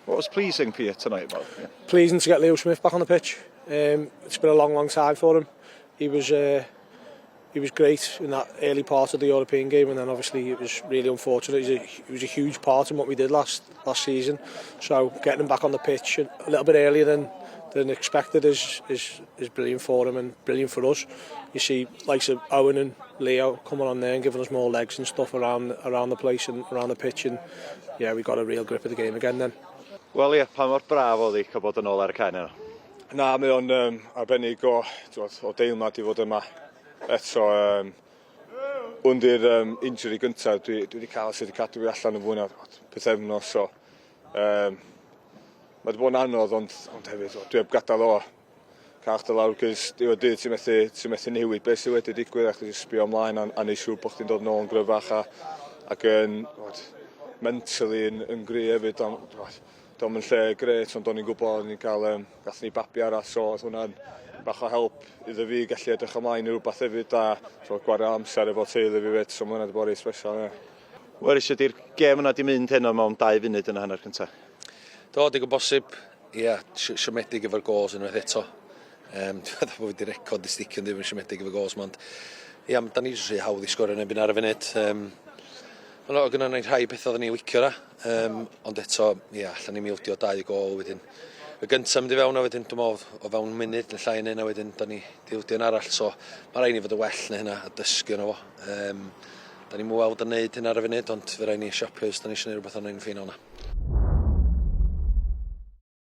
What was pleasing for you tonight, Mark? Yeah. Pleasing to get Leo Smith back on the pitch. It's been a long time for him. He was great in that early part of the European game, and then obviously it was really unfortunate. He was a huge part in what we did last season. So getting him back on the pitch a little bit earlier than expected is brilliant for him and brilliant for us. You see, likes of Owen and Leo coming on there and giving us more legs and stuff around the place and around the pitch, and yeah, we got a real grip of the game again then. Wel ie, pa mor braf oedd cael bod yn ôl ar y cae yna? Na, mae o'n arbennig o deimlad I fod yma. Eto, hwn di'r injury gyntaf dwi wedi cael sydd wedi cadw fi allan yn fwy na pythefnos. So, mae wedi bod yn anodd, ond hefyd dwi heb gadael o cach dy lawr, cys diwedd dydd ti'n methu newid beth sydd wedi digwydd ac wedi sbio ymlaen a neud siŵr bod chdi'n dod nôl yn gryfach ac yn mentally yn gry hefyd. Do'n yn lle gret, ond do'n i'n gwybod ni'n cael gathon ni babi arall, so oedd hwnna'n bach o help iddo fi gallu edrych ymlaen I rhywbeth hefyd a gwario amser efo teulu fi fyd, so mae hwnna wedi bod reit special. Wel, eisiau di'r gêm yna di mynd heno mewn 2 funud yn y hanner cyntaf? Do, digon bosib. Ie, siomedig efo'r gols unwaith eto. Dwi'n meddwl bod fi wedi record I sticio ddim yn siomedig efo'r gols, ond ie, da ni jyst rhy hawdd I sgorio nebyn ar y funud. Oedd gynnu ni rhai beth oedden ni licio ra, ond eto, ie, allan ni mildio 2 gol wedyn. Y gyntaf mynd I fewn a wedyn, dwi'n meddwl, o fewn munud yn llai yn hynna wedyn, da ni dildio yn arall, so mae rhaid ni fod y well na hynna a dysgu yno fo. Da ni'n mweld yn neud hynna ar y funud, ond fe rhaid ni siapio os da ni eisiau neud rhywbeth o'n ein ffeinal na.